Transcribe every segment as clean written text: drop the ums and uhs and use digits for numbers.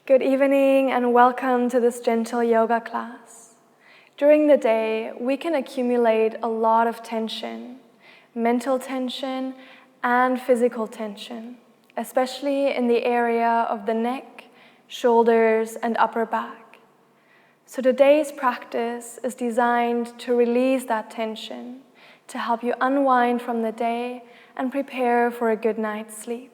Good evening and welcome to this gentle yoga class. During the day, we can accumulate a lot of tension, mental tension and physical tension, especially in the area of the neck, shoulders, and upper back. So today's practice is designed to release that tension, to help you unwind from the day and prepare for a good night's sleep.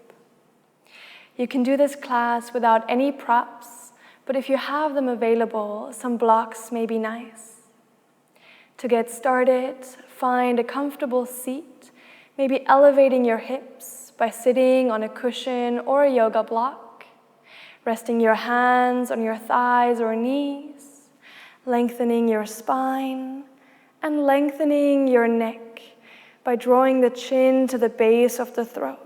You can do this class without any props, but if you have them available, some blocks may be nice. To get started, find a comfortable seat, maybe elevating your hips by sitting on a cushion or a yoga block, resting your hands on your thighs or knees, lengthening your spine, and lengthening your neck by drawing the chin to the base of the throat.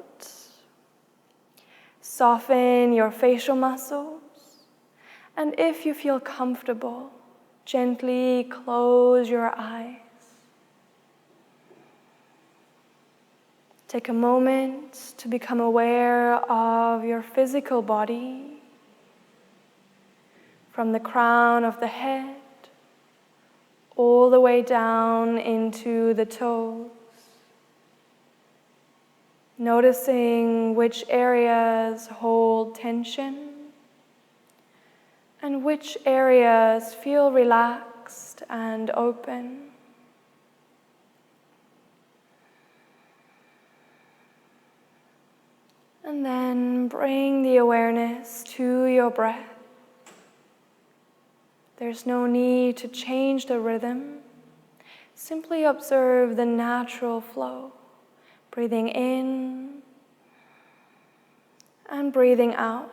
Soften your facial muscles, and if you feel comfortable, gently close your eyes. Take a moment to become aware of your physical body, from the crown of the head all the way down into the toes. Noticing which areas hold tension and which areas feel relaxed and open. And then bring the awareness to your breath. There's no need to change the rhythm. Simply observe the natural flow. Breathing in and breathing out.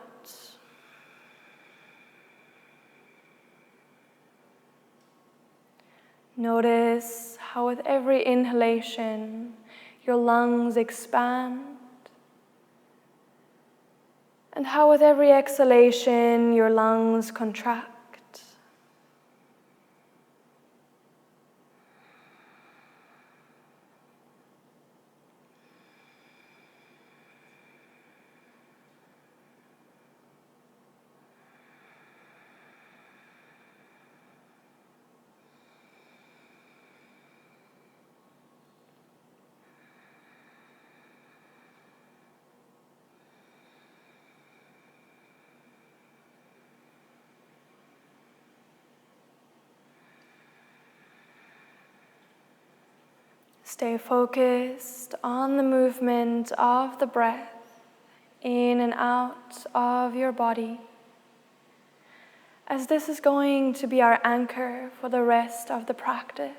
Notice how with every inhalation your lungs expand, and how with every exhalation your lungs contract. Stay focused on the movement of the breath in and out of your body, as this is going to be our anchor for the rest of the practice.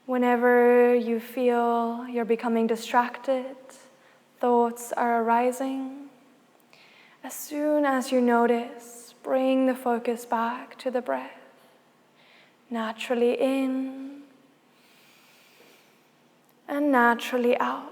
Whenever you feel you're becoming distracted, thoughts are arising, as soon as you notice, bring the focus back to the breath, naturally in and naturally out.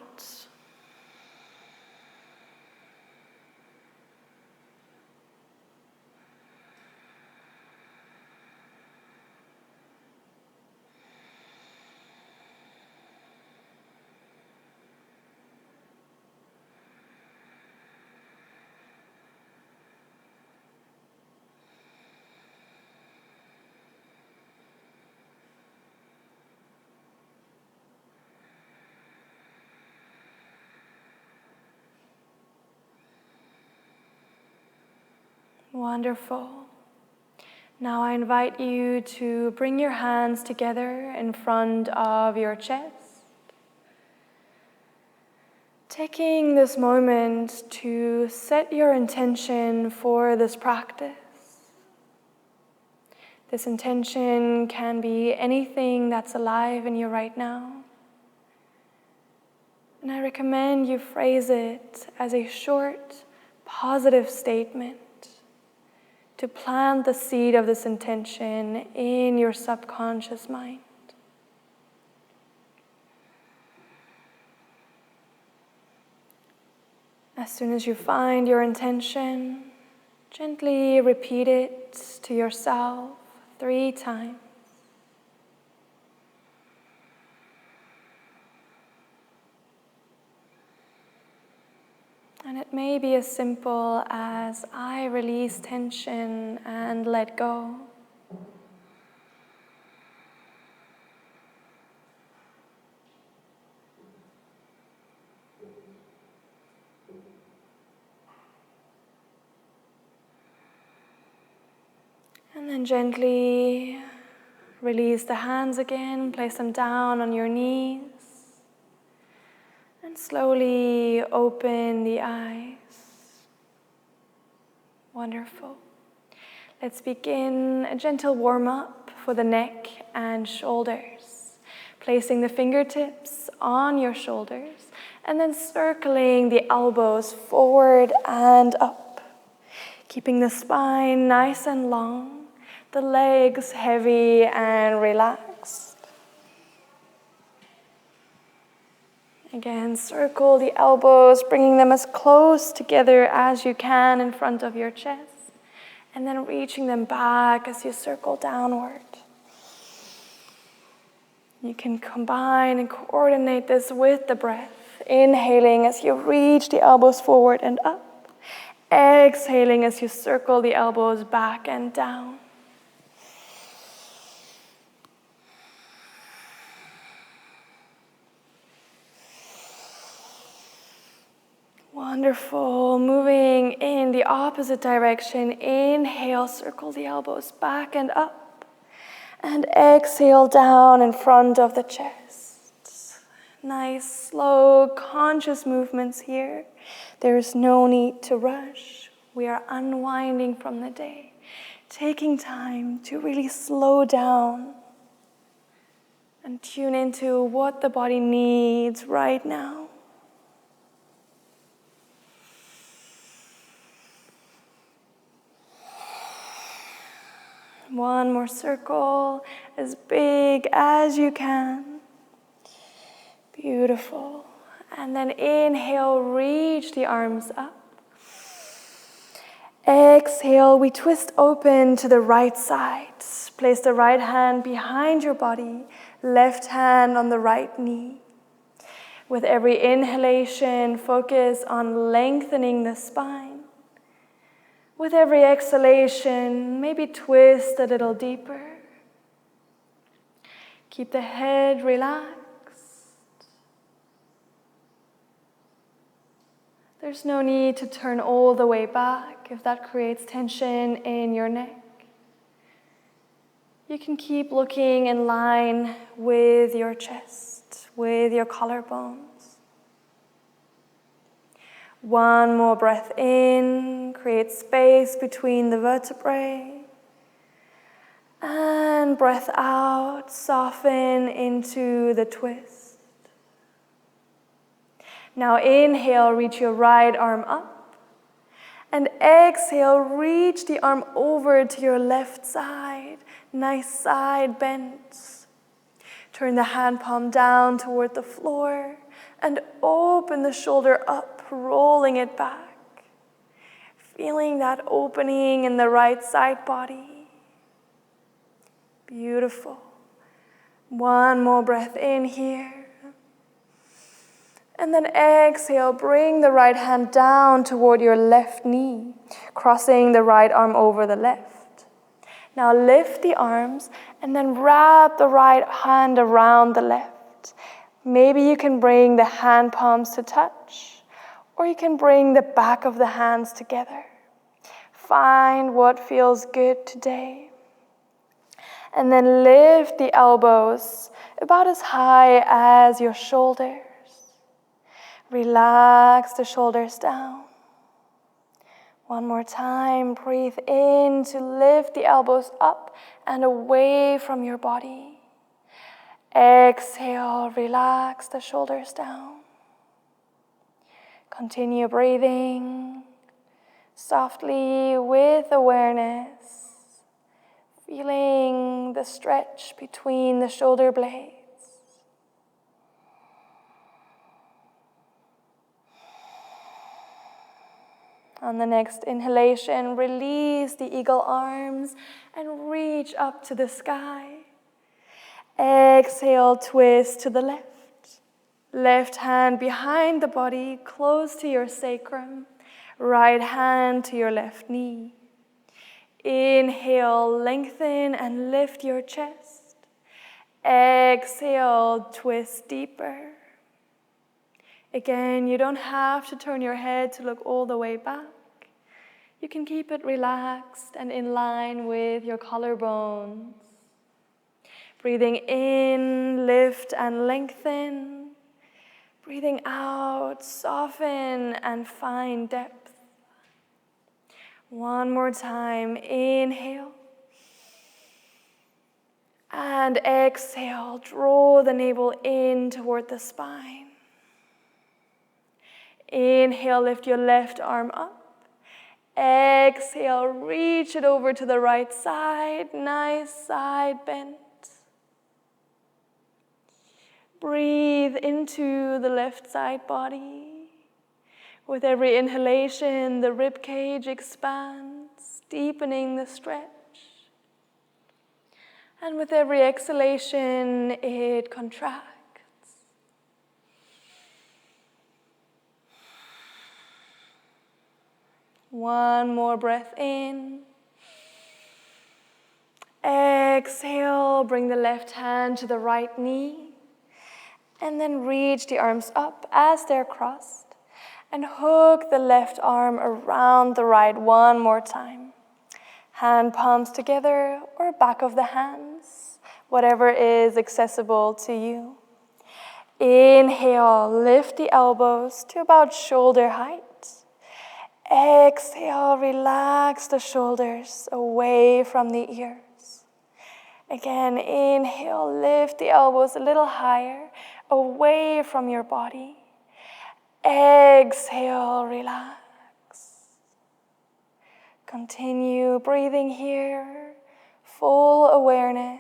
Wonderful. Now I invite you to bring your hands together in front of your chest. Taking this moment to set your intention for this practice. This intention can be anything that's alive in you right now. And I recommend you phrase it as a short, positive statement to plant the seed of this intention in your subconscious mind. As soon as you find your intention, gently repeat it to yourself 3 times. And it may be as simple as I release tension and let go. And then gently release the hands again, place them down on your knees, and slowly open the eyes. Wonderful. Let's begin a gentle warm-up for the neck and shoulders, placing the fingertips on your shoulders, and then circling the elbows forward and up, keeping the spine nice and long, the legs heavy and relaxed. Again, circle the elbows, bringing them as close together as you can in front of your chest, and then reaching them back as you circle downward. You can combine and coordinate this with the breath, inhaling as you reach the elbows forward and up, exhaling as you circle the elbows back and down. Wonderful. Moving in the opposite direction. Inhale, circle the elbows back and up. And exhale down in front of the chest. Nice, slow, conscious movements here. There is no need to rush. We are unwinding from the day. Taking time to really slow down and tune into what the body needs right now. One more circle, as big as you can. Beautiful. And then inhale, reach the arms up. Exhale, we twist open to the right side. Place the right hand behind your body, left hand on the right knee. With every inhalation, focus on lengthening the spine. With every exhalation, maybe twist a little deeper. Keep the head relaxed. There's no need to turn all the way back if that creates tension in your neck. You can keep looking in line with your chest, with your collarbones. One more breath in, create space between the vertebrae. And breath out, soften into the twist. Now inhale, reach your right arm up. And exhale, reach the arm over to your left side. Nice side bend. Turn the hand palm down toward the floor and open the shoulder up, rolling it back. Feeling that opening in the right side body. Beautiful. One more breath in here. And then exhale, bring the right hand down toward your left knee, crossing the right arm over the left. Now lift the arms and then wrap the right hand around the left. Maybe you can bring the hand palms to touch, or you can bring the back of the hands together. Find what feels good today. And then lift the elbows about as high as your shoulders. Relax the shoulders down. One more time, breathe in to lift the elbows up and away from your body. Exhale, relax the shoulders down. Continue breathing softly with awareness, feeling the stretch between the shoulder blades. On the next inhalation, release the eagle arms and reach up to the sky. Exhale, twist to the left. Left hand behind the body, close to your sacrum. Right hand to your left knee. Inhale, lengthen and lift your chest. Exhale, twist deeper. Again, you don't have to turn your head to look all the way back. You can keep it relaxed and in line with your collarbones. Breathing in, lift and lengthen. Breathing out, soften and find depth. One more time, inhale. And exhale, draw the navel in toward the spine. Inhale, lift your left arm up. Exhale, reach it over to the right side. Nice side bend. Breathe into the left side body. With every inhalation, the rib cage expands, deepening the stretch. And with every exhalation, it contracts. One more breath in. Exhale, bring the left hand to the right knee. And then reach the arms up as they're crossed. And hook the left arm around the right one more time. Hand palms together or back of the hands, whatever is accessible to you. Inhale, lift the elbows to about shoulder height. Exhale, relax the shoulders away from the ears. Again, inhale, lift the elbows a little higher, away from your body. Exhale, relax. Continue breathing here, full awareness.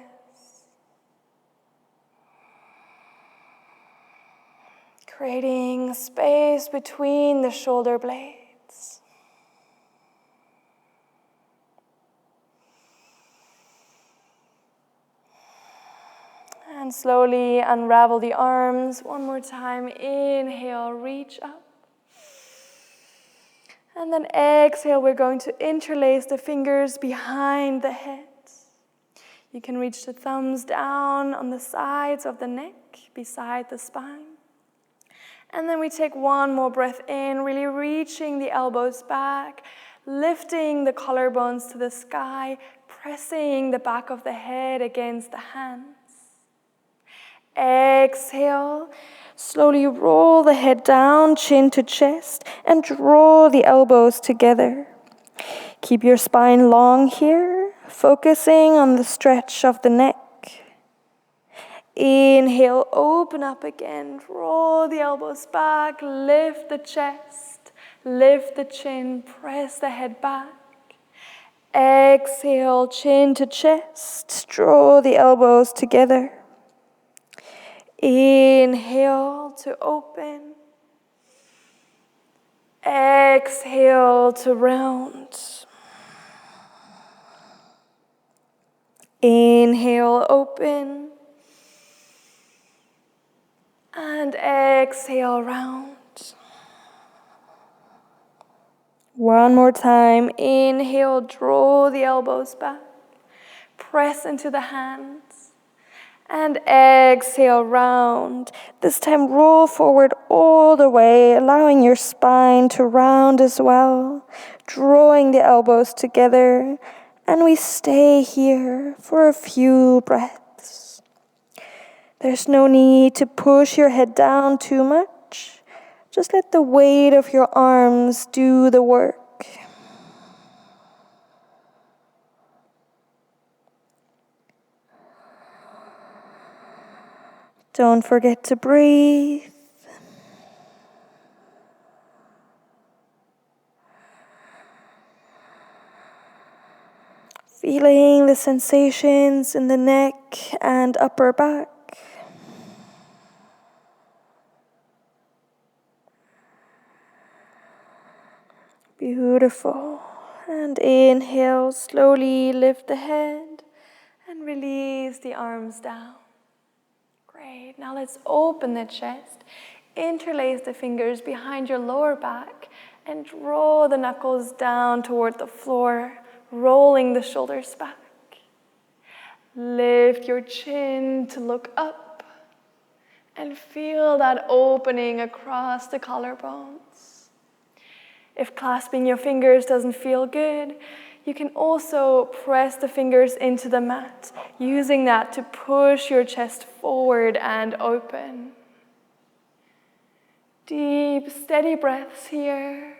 Creating space between the shoulder blades. And slowly unravel the arms. One more time. Inhale, reach up. And then exhale, we're going to interlace the fingers behind the head. You can reach the thumbs down on the sides of the neck, beside the spine. And then we take one more breath in, really reaching the elbows back, lifting the collarbones to the sky, pressing the back of the head against the hands. Exhale, slowly roll the head down, chin to chest, and draw the elbows together. Keep your spine long here, focusing on the stretch of the neck. Inhale, open up again, draw the elbows back, lift the chest, lift the chin, press the head back. Exhale, chin to chest, draw the elbows together. Inhale to open. Exhale to round. Inhale, open. And exhale, round. One more time. Inhale, draw the elbows back. Press into the hands. And exhale, round. This time roll forward all the way, allowing your spine to round as well, drawing the elbows together. And we stay here for a few breaths. There's no need to push your head down too much. Just let the weight of your arms do the work. Don't forget to breathe. Feeling the sensations in the neck and upper back. Beautiful. And inhale, slowly lift the head and release the arms down. Great. Great. Now let's open the chest. Interlace the fingers behind your lower back and draw the knuckles down toward the floor, rolling the shoulders back. Lift your chin to look up and feel that opening across the collarbones. If clasping your fingers doesn't feel good, you can also press the fingers into the mat, using that to push your chest forward and open. Deep, steady breaths here.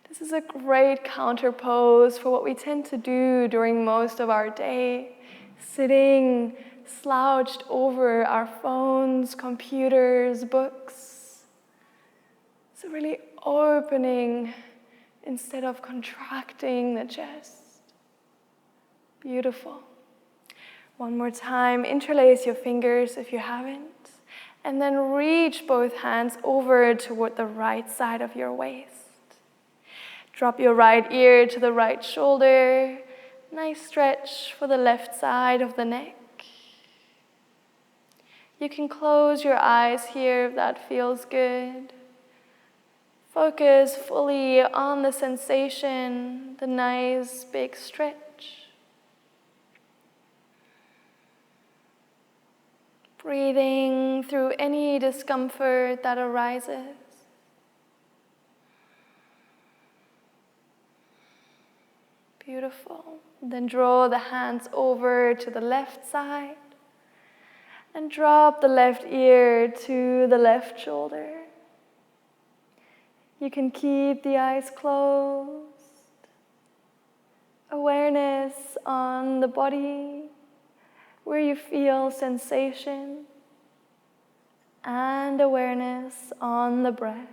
This is a great counter pose for what we tend to do during most of our day, sitting slouched over our phones, computers, books. So really opening instead of contracting the chest. Beautiful. One more time, interlace your fingers if you haven't, and then reach both hands over toward the right side of your waist. Drop your right ear to the right shoulder. Nice stretch for the left side of the neck. You can close your eyes here if that feels good. Focus fully on the sensation, the nice big stretch. Breathing through any discomfort that arises. Beautiful. Then draw the hands over to the left side and drop the left ear to the left shoulder. You can keep the eyes closed. Awareness on the body, where you feel sensation, and awareness on the breath.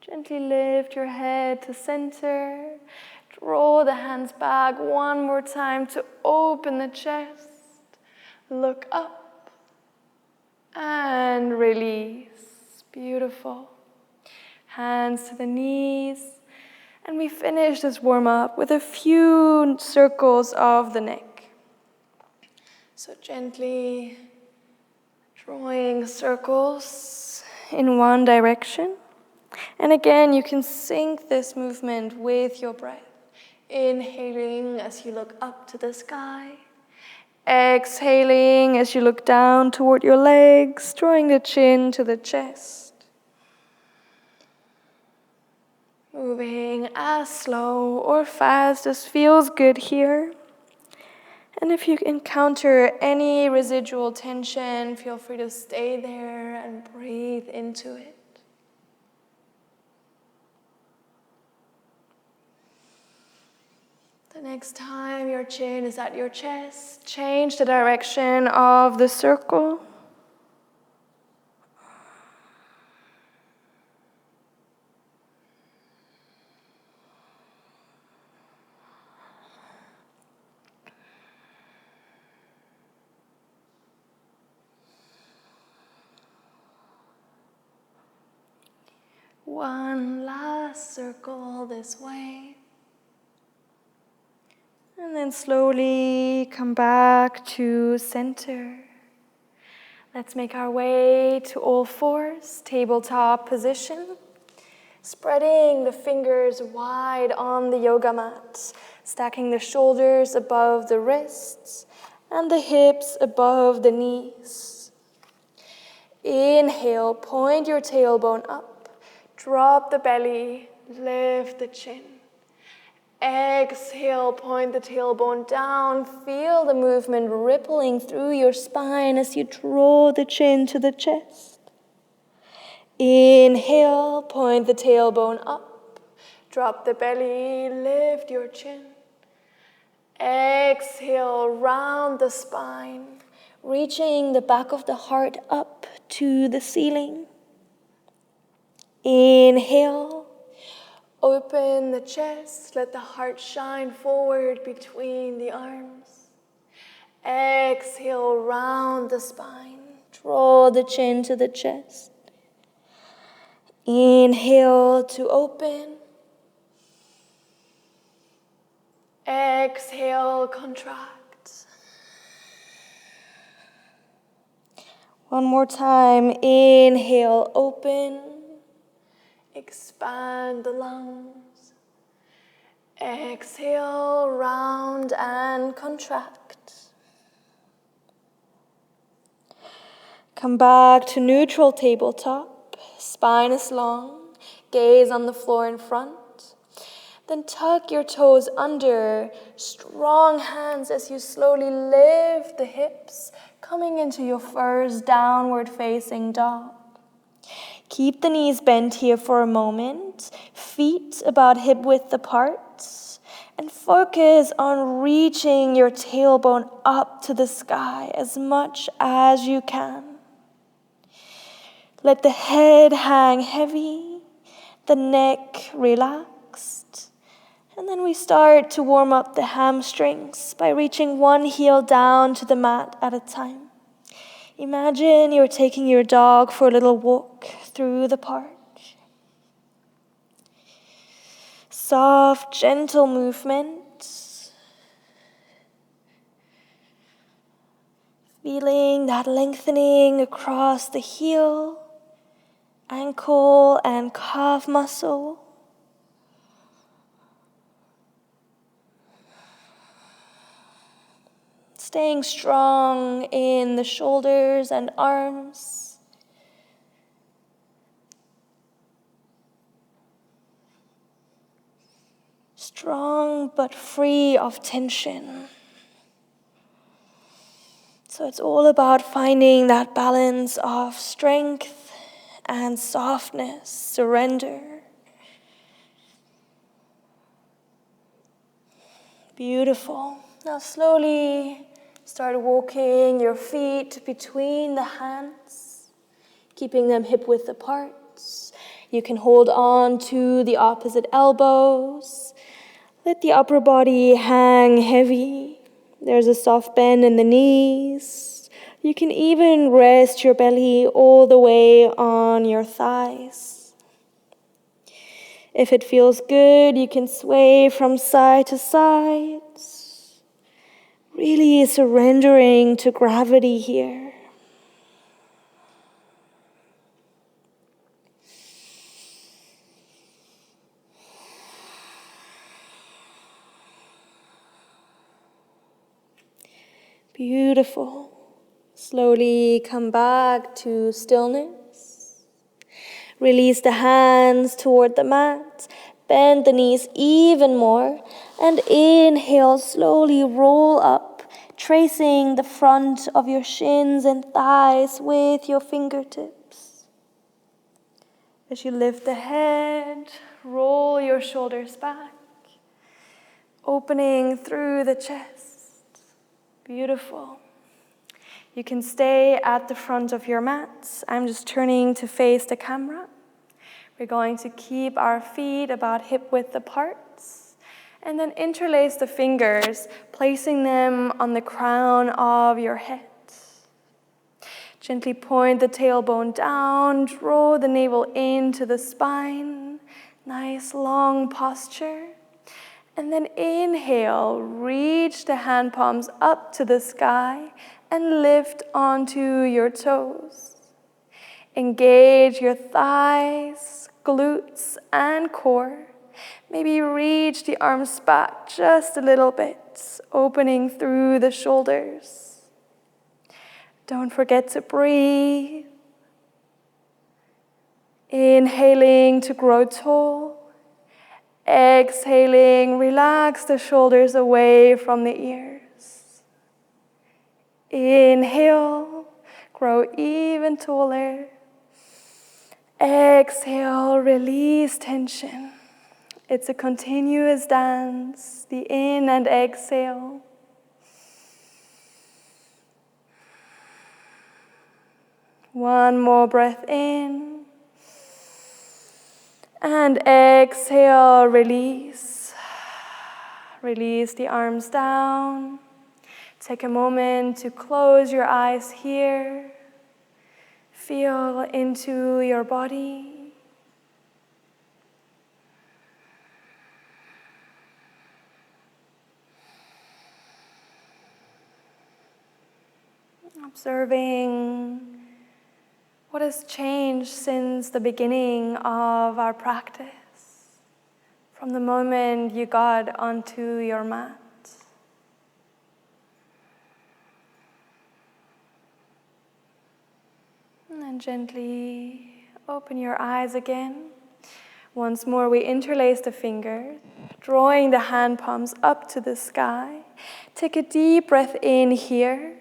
Gently lift your head to center. Draw the hands back one more time to open the chest. Look up and release. Beautiful. Hands to the knees. And we finish this warm-up with a few circles of the neck. So gently drawing circles in one direction. And again, you can sync this movement with your breath. Inhaling as you look up to the sky. Exhaling as you look down toward your legs, drawing the chin to the chest. Moving as slow or fast as feels good here. And if you encounter any residual tension, feel free to stay there and breathe into it. The next time your chin is at your chest, change the direction of the circle. One last circle this way. And then slowly come back to center. Let's make our way to all fours, tabletop position. Spreading the fingers wide on the yoga mat, stacking the shoulders above the wrists and the hips above the knees. Inhale, point your tailbone up, drop the belly, lift the chin. Exhale, point the tailbone down. Feel the movement rippling through your spine as you draw the chin to the chest. Inhale, point the tailbone up. Drop the belly, lift your chin. Exhale, round the spine, reaching the back of the heart up to the ceiling. Inhale. Open the chest, let the heart shine forward between the arms. Exhale, round the spine. Draw the chin to the chest. Inhale to open. Exhale, contract. One more time. Inhale, open. Expand the lungs. Exhale, round and contract. Come back to neutral tabletop. Spine is long. Gaze on the floor in front. Then tuck your toes under. Strong hands as you slowly lift the hips, coming into your first downward facing dog. Keep the knees bent here for a moment, feet about hip width apart, and focus on reaching your tailbone up to the sky as much as you can. Let the head hang heavy, the neck relaxed, and then we start to warm up the hamstrings by reaching one heel down to the mat at a time. Imagine you're taking your dog for a little walk through the park. Soft, gentle movement. Feeling that lengthening across the heel, ankle and calf muscle. Staying strong in the shoulders and arms. Strong but free of tension. So it's all about finding that balance of strength and softness, surrender. Beautiful. Now slowly start walking your feet between the hands, keeping them hip width apart. You can hold on to the opposite elbows. Let the upper body hang heavy. There's a soft bend in the knees. You can even rest your belly all the way on your thighs. If it feels good, you can sway from side to side. Really surrendering to gravity here. Beautiful. Slowly come back to stillness. Release the hands toward the mat. Bend the knees even more. And inhale, slowly roll up, tracing the front of your shins and thighs with your fingertips. As you lift the head, roll your shoulders back, opening through the chest. Beautiful. You can stay at the front of your mat. I'm just turning to face the camera. We're going to keep our feet about hip width apart, and then interlace the fingers, placing them on the crown of your head. Gently point the tailbone down, draw the navel into the spine. Nice long posture. And then inhale, reach the hand palms up to the sky and lift onto your toes. Engage your thighs, glutes, and core. Maybe reach the arms back just a little bit, opening through the shoulders. Don't forget to breathe. Inhaling to grow tall. Exhaling, relax the shoulders away from the ears. Inhale, grow even taller. Exhale, release tension. It's a continuous dance, the in and exhale. One more breath in. And exhale, release. Release the arms down. Take a moment to close your eyes here. Feel into your body. Observing what has changed since the beginning of our practice, from the moment you got onto your mat. And then gently open your eyes again. Once more, we interlace the fingers, drawing the hand palms up to the sky. Take a deep breath in here.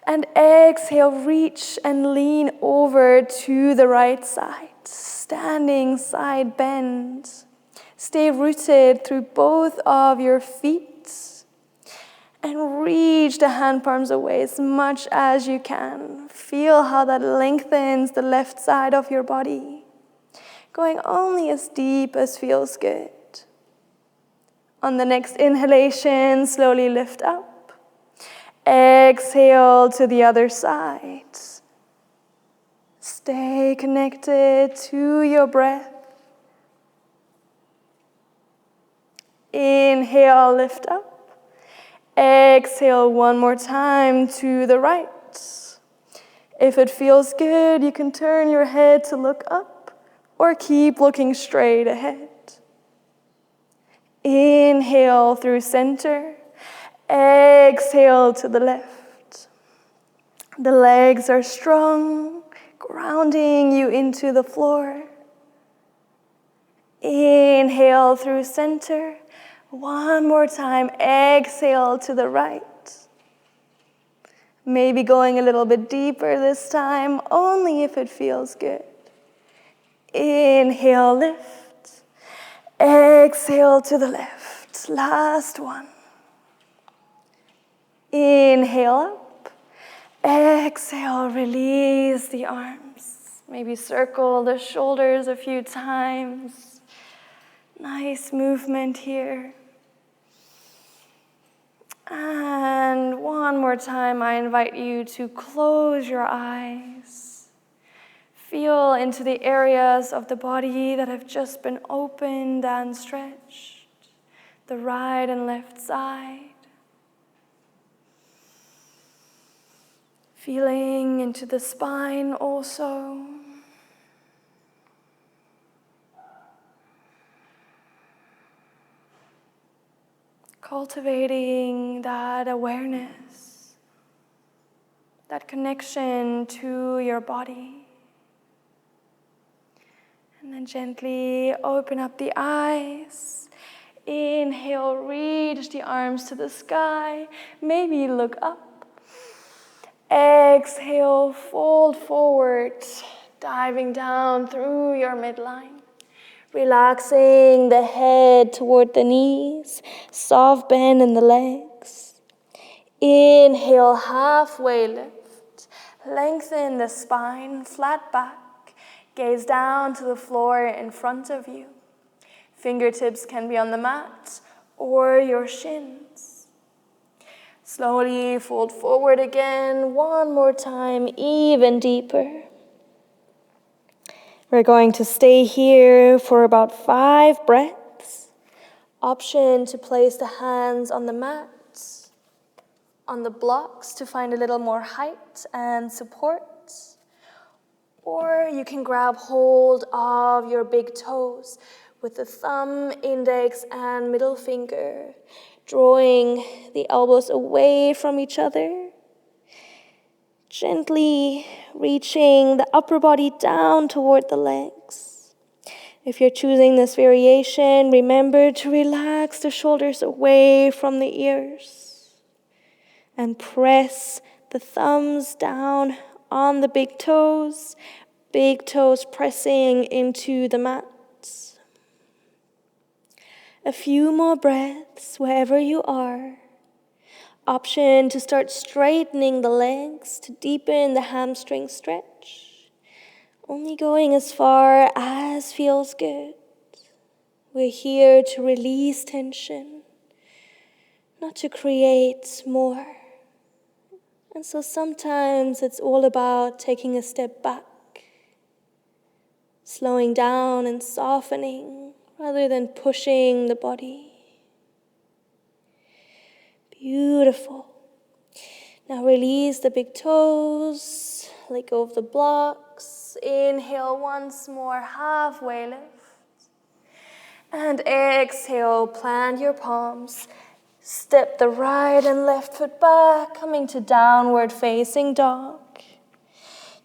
And exhale, reach and lean over to the right side. Standing side bend. Stay rooted through both of your feet. And reach the hand palms away as much as you can. Feel how that lengthens the left side of your body. Going only as deep as feels good. On the next inhalation, slowly lift up. Exhale to the other side. Stay connected to your breath. Inhale, lift up. Exhale one more time to the right. If it feels good, you can turn your head to look up or keep looking straight ahead. Inhale through center. Exhale to the left. The legs are strong, grounding you into the floor. Inhale through center. One more time. Exhale to the right. Maybe going a little bit deeper this time, only if it feels good. Inhale, lift. Exhale to the left. Last one. Inhale up, exhale, release the arms. Maybe circle the shoulders a few times. Nice movement here. And one more time, I invite you to close your eyes. Feel into the areas of the body that have just been opened and stretched. The right and left side. Feeling into the spine also. Cultivating that awareness, that connection to your body. And then gently open up the eyes. Inhale, reach the arms to the sky. Maybe look up. Exhale, fold forward, diving down through your midline. Relaxing the head toward the knees, soft bend in the legs. Inhale, halfway lift. Lengthen the spine, flat back. Gaze down to the floor in front of you. Fingertips can be on the mat or your shins. Slowly fold forward again, one more time, even deeper. We're going to stay here for about 5 breaths. Option to place the hands on the mat, on the blocks to find a little more height and support. Or you can grab hold of your big toes with the thumb, index, and middle finger, drawing the elbows away from each other. Gently reaching the upper body down toward the legs. If you're choosing this variation, remember to relax the shoulders away from the ears. And press the thumbs down on the big toes pressing into the mat. A few more breaths wherever you are. Option to start straightening the legs to deepen the hamstring stretch. Only going as far as feels good. We're here to release tension. not to create more. And so sometimes it's all about taking a step back, slowing down and softening rather than pushing the body. Beautiful. Now release the big toes, let go of the blocks. Inhale once more, halfway lift. And exhale, plant your palms. Step the right and left foot back, coming to downward facing dog.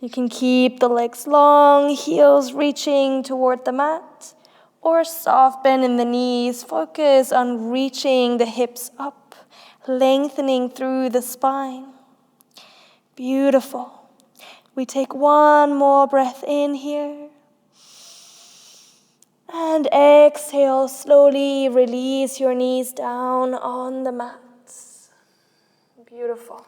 You can keep the legs long, heels reaching toward the mat, or soft bend in the knees. Focus on reaching the hips up, lengthening through the spine. Beautiful. We take one more breath in here. And exhale, slowly release your knees down on the mat. Beautiful.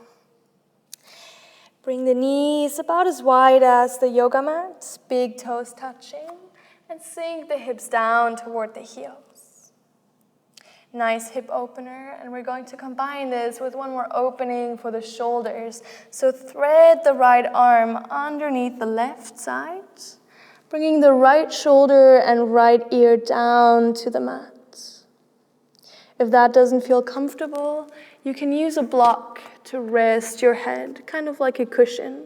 Bring the knees about as wide as the yoga mat, big toes touching, and sink the hips down toward the heels. Nice hip opener, and we're going to combine this with one more opening for the shoulders. So thread the right arm underneath the left side, bringing the right shoulder and right ear down to the mat. If that doesn't feel comfortable, you can use a block to rest your head, kind of like a cushion.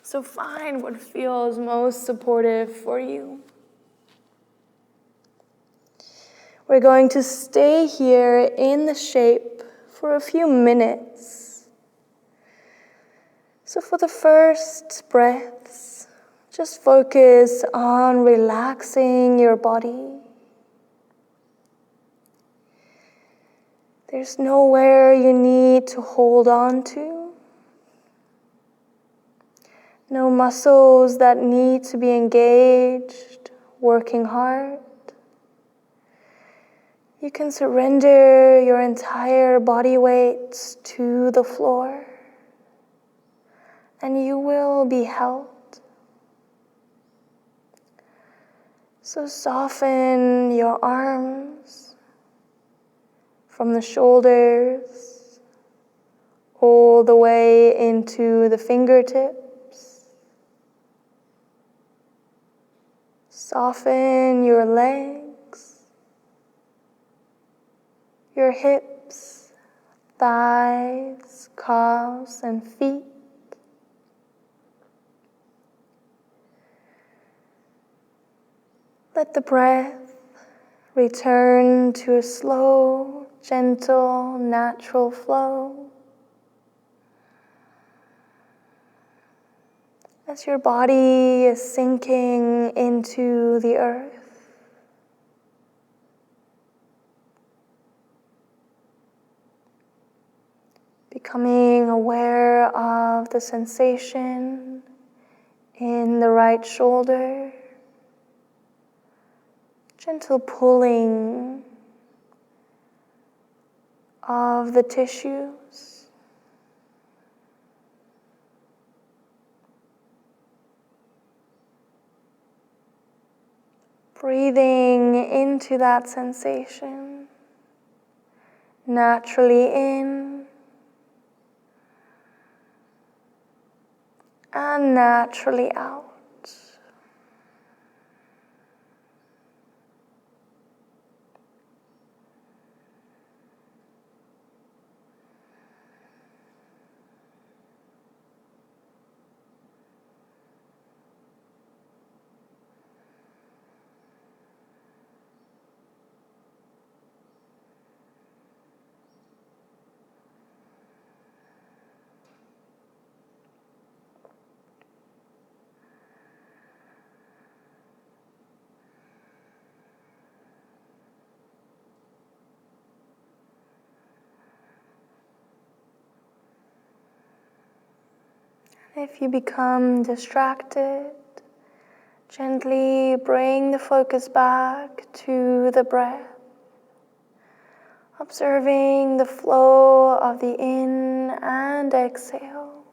So find what feels most supportive for you. We're going to stay here in the shape for a few minutes. So for the first breaths, just focus on relaxing your body. There's nowhere you need to hold on to. No muscles that need to be engaged, working hard. You can surrender your entire body weight to the floor, and you will be held. So soften your arms from the shoulders all the way into the fingertips. Soften your legs, your hips, thighs, calves, and feet. Let the breath return to a slow, gentle, natural flow. As your body is sinking into the earth. Becoming aware of the sensation in the right shoulder. Gentle pulling of the tissues. Breathing into that sensation, naturally in and naturally out. If you become distracted, gently bring the focus back to the breath, observing the flow of the in and exhale.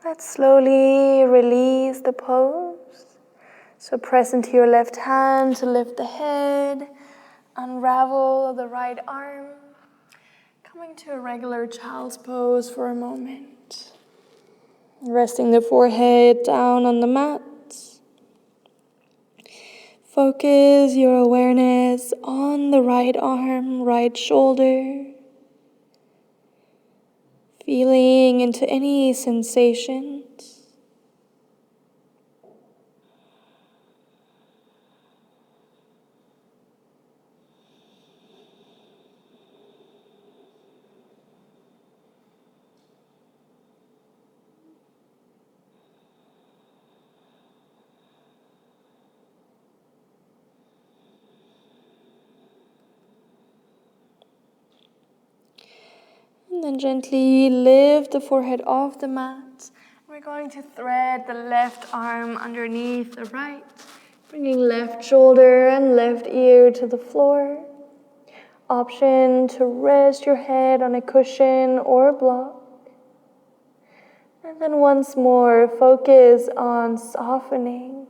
Let's slowly release the pose. So press into your left hand to lift the head, unravel the right arm, coming to a regular child's pose for a moment. Resting the forehead down on the mat. Focus your awareness on the right arm, right shoulder. Feeling into any sensations. And then gently lift the forehead off the mat. We're going to thread the left arm underneath the right, bringing left shoulder and left ear to the floor. Option to rest your head on a cushion or block. And then once more, focus on softening.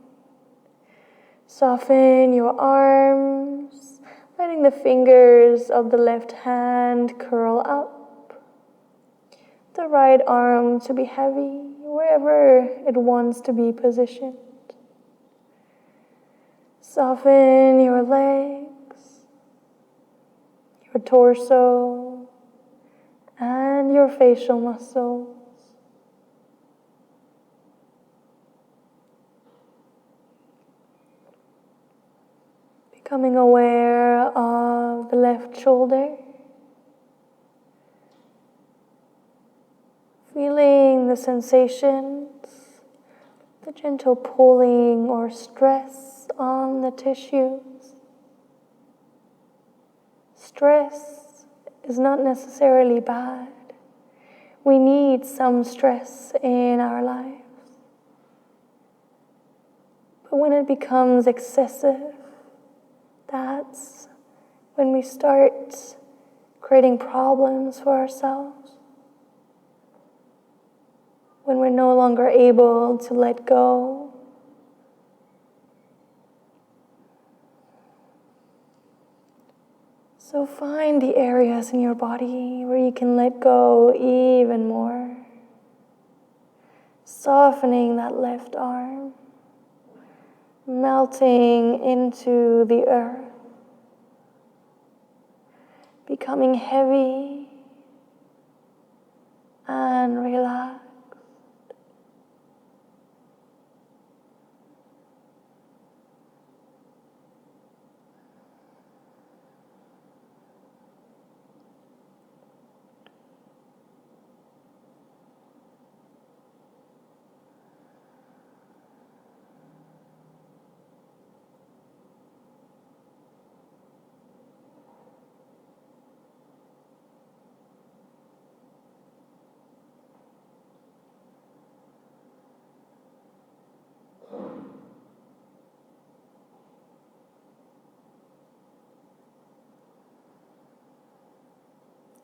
Soften your arms, letting the fingers of the left hand curl up. The right arm to be heavy, wherever it wants to be positioned. Soften your legs, your torso, and your facial muscles. Becoming aware of the left shoulder. Feeling the sensations, the gentle pulling or stress on the tissues. Stress is not necessarily bad. We need some stress in our lives. But when it becomes excessive, that's when we start creating problems for ourselves. When we're no longer able to let go. So find the areas in your body where you can let go even more. Softening that left arm, melting into the earth, becoming heavy and relaxed.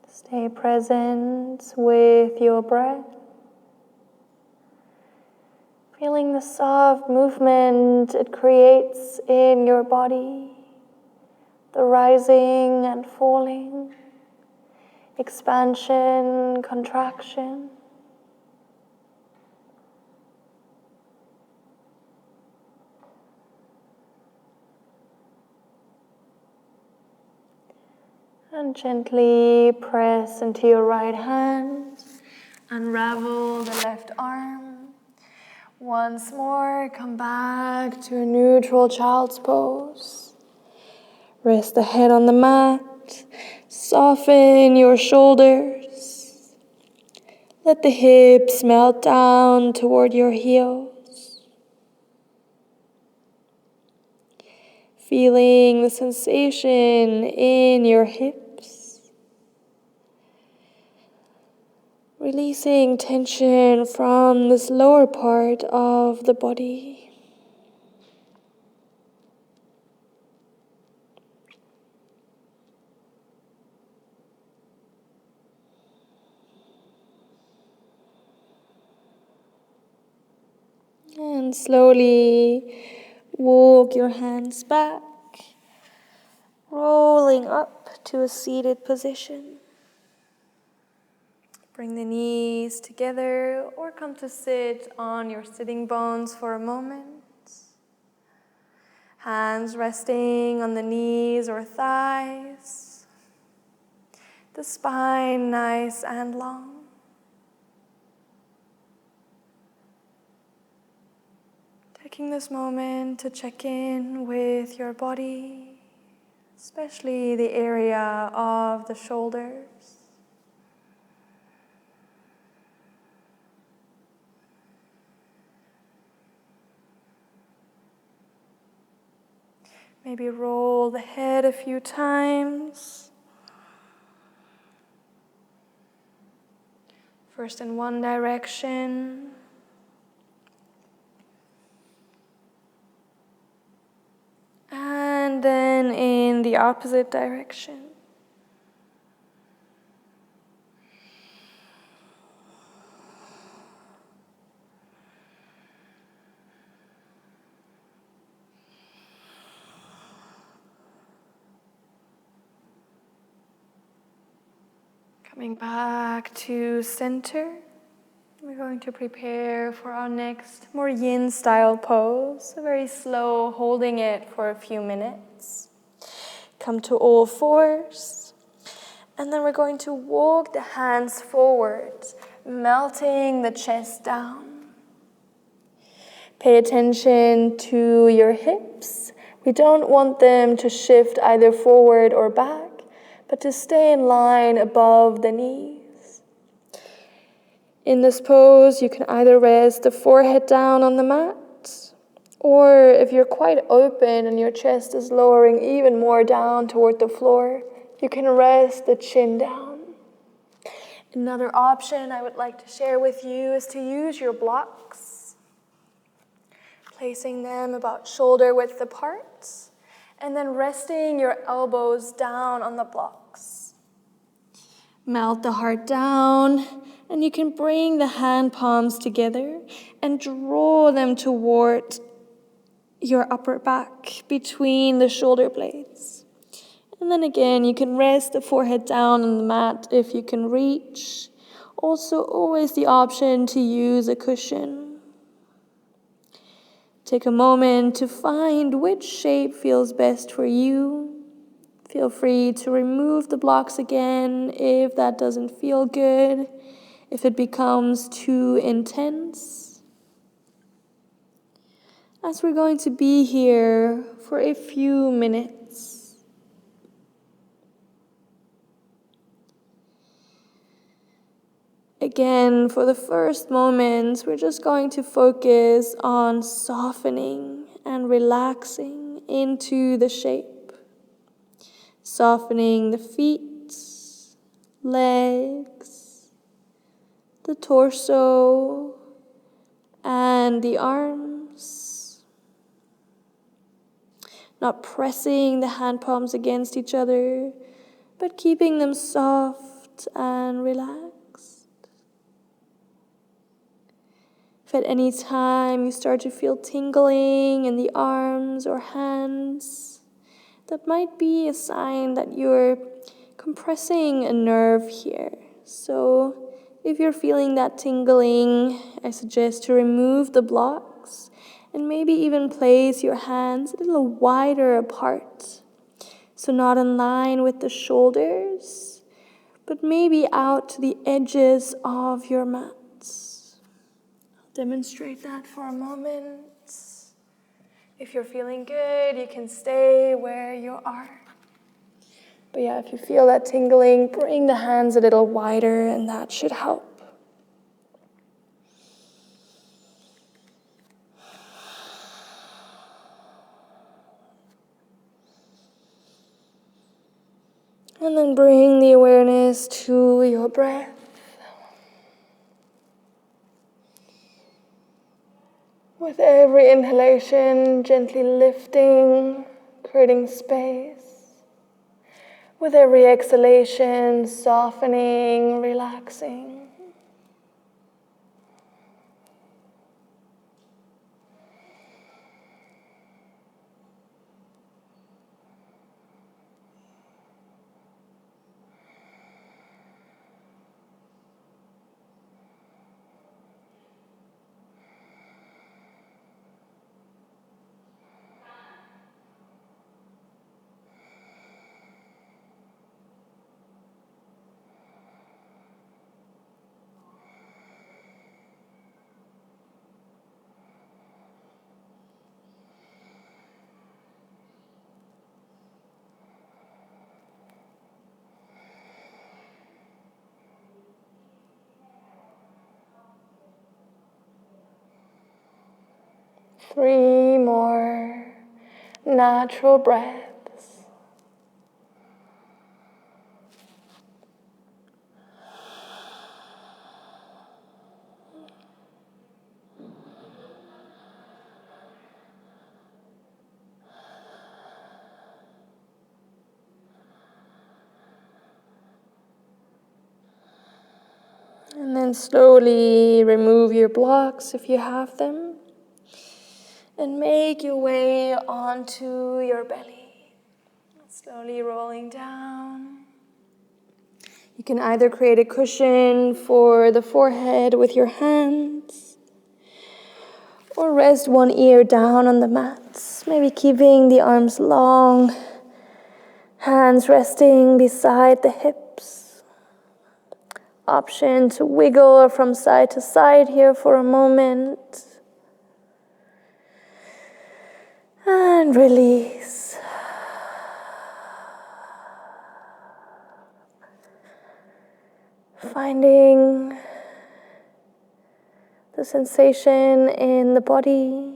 Stay present with your breath. Feeling the soft movement it creates in your body, the rising and falling, expansion, contraction. And gently press into your right hand, unravel the left arm. Once more, come back to a neutral child's pose. Rest the head on the mat, soften your shoulders. Let the hips melt down toward your heels. Feeling the sensation in your hips. Releasing tension from this lower part of the body. And slowly walk your hands back, rolling up to a seated position. Bring the knees together or come to sit on your sitting bones for a moment. Hands resting on the knees or thighs. The spine nice and long. Taking this moment to check in with your body, especially the area of the shoulders. Maybe roll the head a few times. First in one direction. And then in the opposite direction. Coming back to center. We're going to prepare for our next more yin-style pose. So very slow, holding it for a few minutes. Come to all fours. And then we're going to walk the hands forward, melting the chest down. Pay attention to your hips. We don't want them to shift either forward or back, but to stay in line above the knees. In this pose, you can either rest the forehead down on the mat, or if you're quite open and your chest is lowering even more down toward the floor, you can rest the chin down. Another option I would like to share with you is to use your blocks, placing them about shoulder width apart, and then resting your elbows down on the blocks. Melt the heart down, and you can bring the hand palms together and draw them toward your upper back between the shoulder blades. And then again, you can rest the forehead down on the mat if you can reach. Also, always the option to use a cushion. Take a moment to find which shape feels best for you. Feel free to remove the blocks again if that doesn't feel good, if it becomes too intense. As we're going to be here for a few minutes. Again, for the first moments, we're just going to focus on softening and relaxing into the shape. Softening the feet, legs, the torso, and the arms. Not pressing the hand palms against each other, but keeping them soft and relaxed. If at any time you start to feel tingling in the arms or hands, that might be a sign that you're compressing a nerve here. So if you're feeling that tingling, I suggest to remove the blocks and maybe even place your hands a little wider apart. So not in line with the shoulders, but maybe out to the edges of your mats. I'll demonstrate that for a moment. If you're feeling good, you can stay where you are. But yeah, if you feel that tingling, bring the hands a little wider, and that should help. And then bring the awareness to your breath. With every inhalation, gently lifting, creating space. With every exhalation, softening, relaxing. 3 more natural breaths. And then slowly remove your blocks if you have them. And make your way onto your belly. Slowly rolling down. You can either create a cushion for the forehead with your hands, or rest one ear down on the mats, maybe keeping the arms long, hands resting beside the hips. Option to wiggle from side to side here for a moment. And release. Finding the sensation in the body,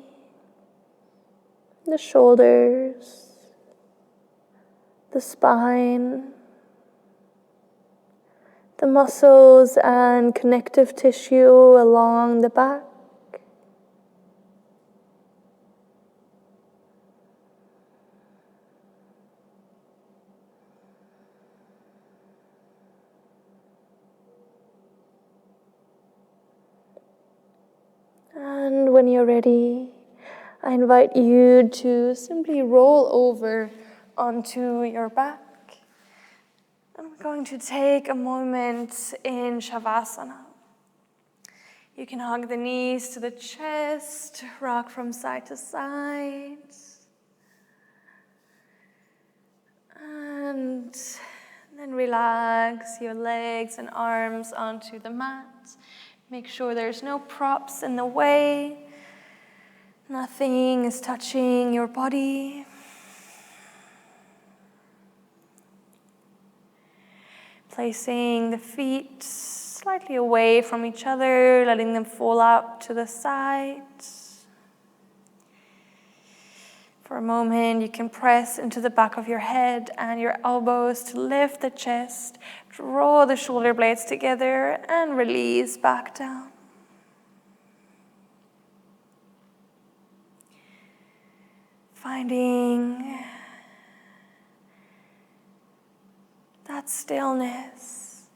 the shoulders, the spine, the muscles and connective tissue along the back. And when you're ready, I invite you to simply roll over onto your back. I'm going to take a moment in Shavasana. You can hug the knees to the chest, rock from side to side. And then relax your legs and arms onto the mat. Make sure there's no props in the way. Nothing is touching your body. Placing the feet slightly away from each other, letting them fall out to the sides. For a moment, you can press into the back of your head and your elbows to lift the chest, draw the shoulder blades together, and release back down. Finding that stillness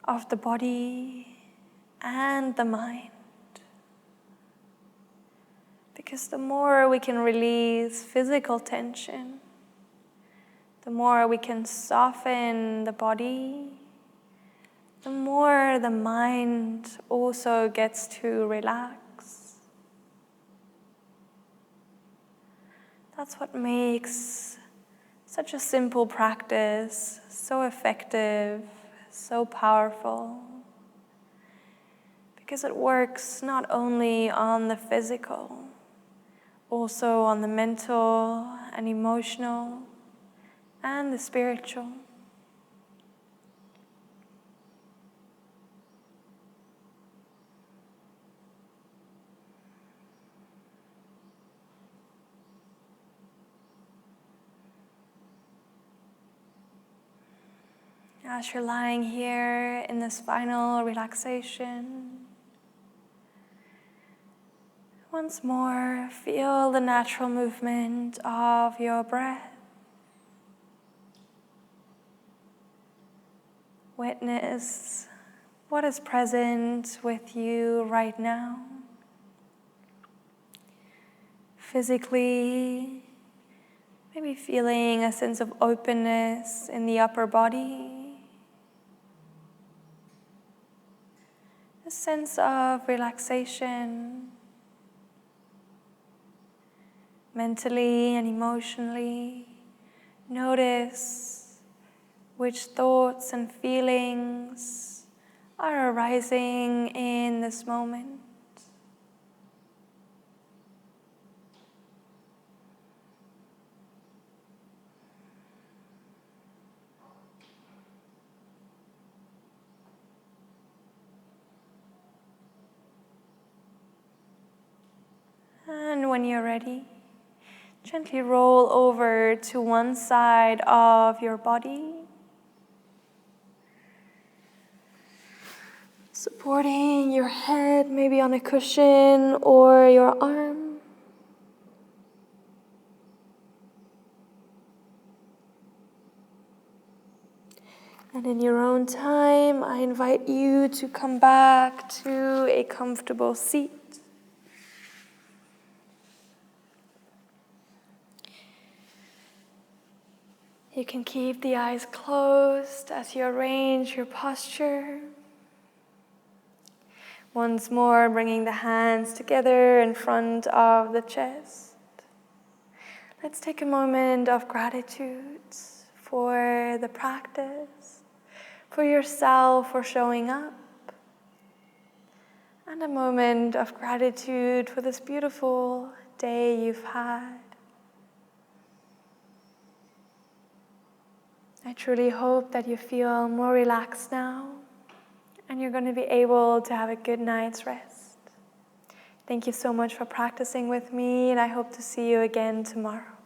of the body and the mind. Because the more we can release physical tension, the more we can soften the body, the more the mind also gets to relax. That's what makes such a simple practice so effective, so powerful. Because it works not only on the physical, also on the mental and emotional and the spiritual. As you're lying here in this final relaxation, once more, feel the natural movement of your breath. Witness what is present with you right now. Physically, maybe feeling a sense of openness in the upper body. A sense of relaxation. Mentally and emotionally, notice which thoughts and feelings are arising in this moment. And then when you're ready, gently roll over to one side of your body, supporting your head maybe on a cushion or your arm. And in your own time, I invite you to come back to a comfortable seat. You can keep the eyes closed as you arrange your posture. Once more, bringing the hands together in front of the chest. Let's take a moment of gratitude for the practice, for yourself for showing up, and a moment of gratitude for this beautiful day you've had. I truly hope that you feel more relaxed now and you're going to be able to have a good night's rest. Thank you so much for practicing with me, and I hope to see you again tomorrow.